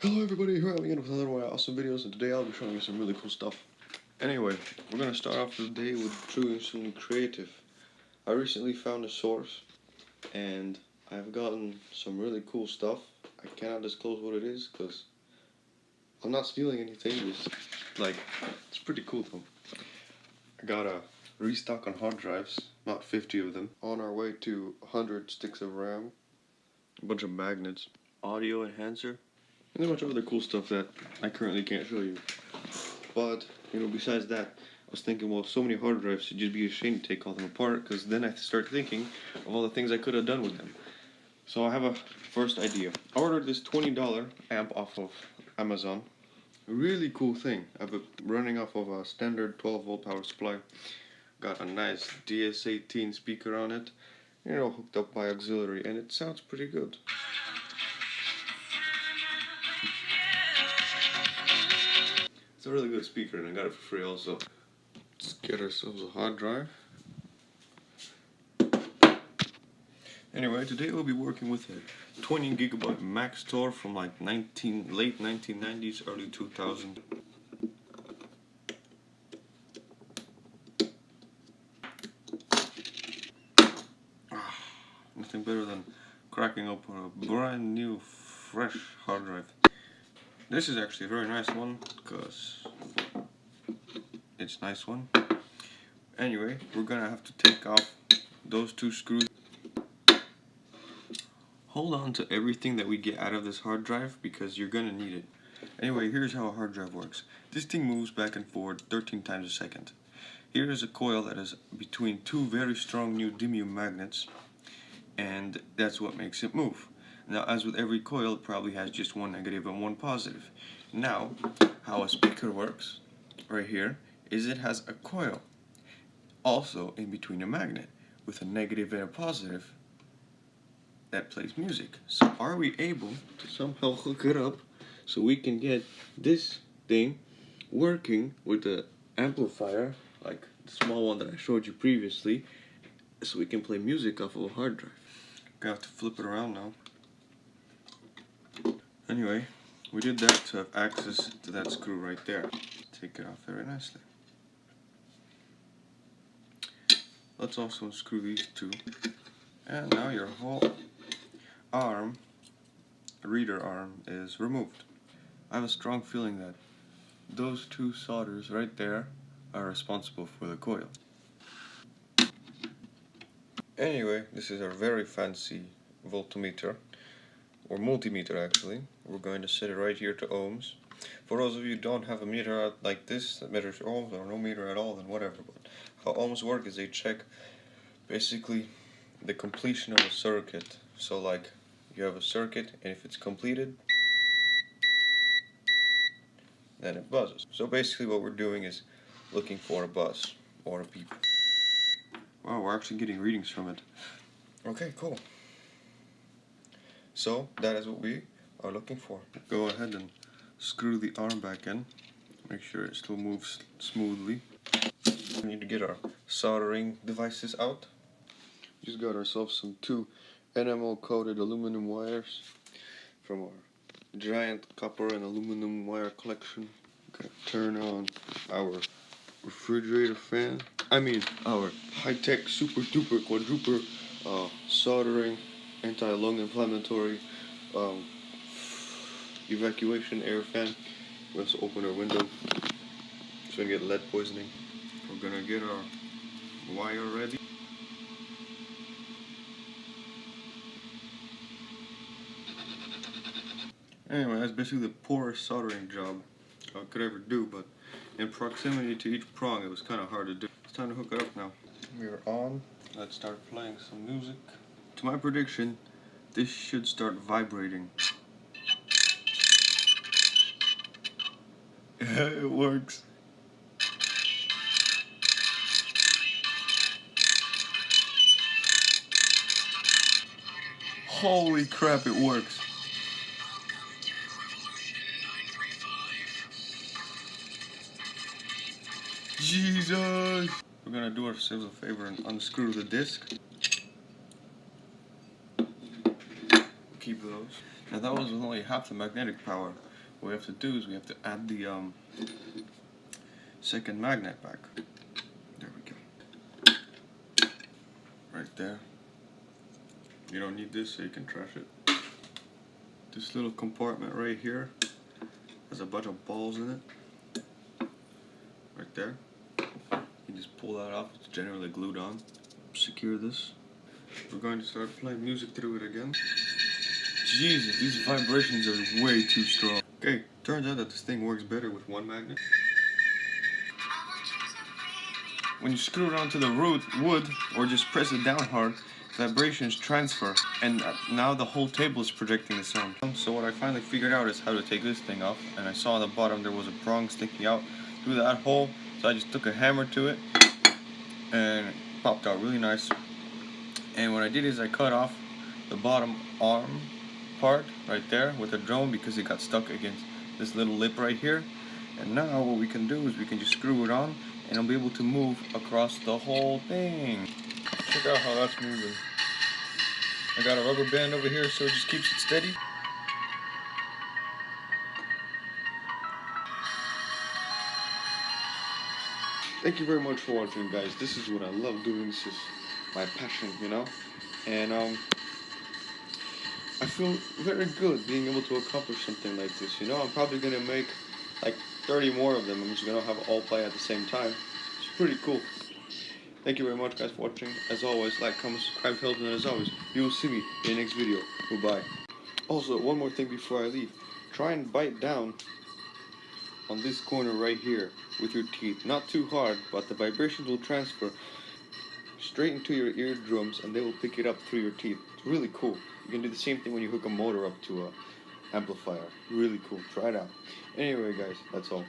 Hello everybody, here I am again with another one of my awesome videos, and today I'll be showing you some really cool stuff. Anyway, we're gonna start off the day with doing something creative. I recently found a source, and I've gotten some really cool stuff. I cannot disclose what it is, because I'm not stealing anything, it's pretty cool though. I got a restock on hard drives, about 50 of them. On our way to 100 sticks of RAM, a bunch of magnets, audio enhancer, and a bunch of other cool stuff that I currently can't show you. But, besides that, I was thinking, well, so many hard drives, it'd just be a shame to take all them apart, because then I start thinking of all the things I could have done with them. So I have a first idea. I ordered this $20 amp off of Amazon. A really cool thing. I've been running off of a standard 12-volt power supply. Got a nice DS18 speaker on it, hooked up by auxiliary, and it sounds pretty good. It's a really good speaker, and I got it for free also. Let's get ourselves a hard drive. Anyway, today we'll be working with a 20 gigabyte Mac store from like late 1990s, early 2000s. Nothing better than cracking up a brand new, fresh hard drive. This is actually a very nice one, because it's a nice one. Anyway, we're gonna have to take off those two screws. Hold on to everything that we get out of this hard drive, because you're gonna need it. Anyway, here's how a hard drive works. This thing moves back and forth 13 times a second. Here is a coil that is between two very strong neodymium magnets, and that's what makes it move. Now, as with every coil, it probably has just one negative and one positive. Now, how a speaker works, right here, is it has a coil, also in between a magnet, with a negative and a positive, that plays music. So are we able to somehow hook it up so we can get this thing working with the amplifier, like the small one that I showed you previously, so we can play music off of a hard drive? Gonna have to flip it around now. Anyway, we did that to have access to that screw right there. Take it off very nicely. Let's also unscrew these two. And now your whole arm, reader arm, is removed. I have a strong feeling that those two solders right there are responsible for the coil. Anyway, this is our very fancy voltmeter, or multimeter actually. We're going to set it right here to ohms. For those of you who don't have a meter out like this that measures ohms, or no meter at all, then whatever. But how ohms work is they check basically the completion of a circuit. So like, you have a circuit, and if it's completed, then it buzzes. So basically what we're doing is looking for a buzz or a beep. Wow, we're actually getting readings from it. Okay, cool. So that is what we are looking for. Go ahead and screw the arm back in. Make sure it still moves smoothly. We need to get our soldering devices out. Just got ourselves some 2 enamel coated aluminum wires from our giant copper and aluminum wire collection. Gonna turn on our refrigerator fan. Our high-tech super duper quadruper soldering anti-lung inflammatory evacuation air fan. We're going to open our window so we can get lead poisoning. We're gonna get our wire ready. Anyway, that's basically the poorest soldering job I could ever do, but in proximity to each prong it was kind of hard to do. It's time to hook it up now. We are on. Let's start playing some music. To my prediction, this should start vibrating. It works. Holy crap, it works. Jesus! We're gonna do ourselves a favor and unscrew the disc. Keep those. Now that was only half the magnetic power. what we have to do is we have to add the second magnet back. There we go. Right there. You don't need this, so you can trash it. This little compartment right here has a bunch of balls in it. Right there. You just pull that off, it's generally glued on. Secure this. We're going to start playing music through it again. Jesus, these vibrations are way too strong. Okay, turns out that this thing works better with one magnet. When you screw it onto the wood, or just press it down hard, vibrations transfer, and now the whole table is projecting the sound. So what I finally figured out is how to take this thing off, and I saw on the bottom there was a prong sticking out through that hole, so I just took a hammer to it, and it popped out really nice. And what I did is I cut off the bottom arm part right there with a drone because it got stuck against this little lip right here. And now what we can do is we can just screw it on, and I'll be able to move across the whole thing. Check out how that's moving. I got a rubber band over here so it just keeps it steady. Thank you very much for watching, guys. This is what I love doing. This is my passion, you know. And I feel very good being able to accomplish something like this, you know. I'm probably gonna make like 30 more of them. I'm just gonna have all play at the same time. It's pretty cool. Thank you very much, guys, for watching. As always, like, comment, subscribe, help, and as always, you will see me in the next video. Goodbye. Also, one more thing before I leave. Try and bite down on this corner right here with your teeth. Not too hard, but the vibrations will transfer straight into your eardrums, and they will pick it up through your teeth. It's really cool. You can do the same thing when you hook a motor up to a amplifier. Really cool. Try it out. Anyway, guys, that's all.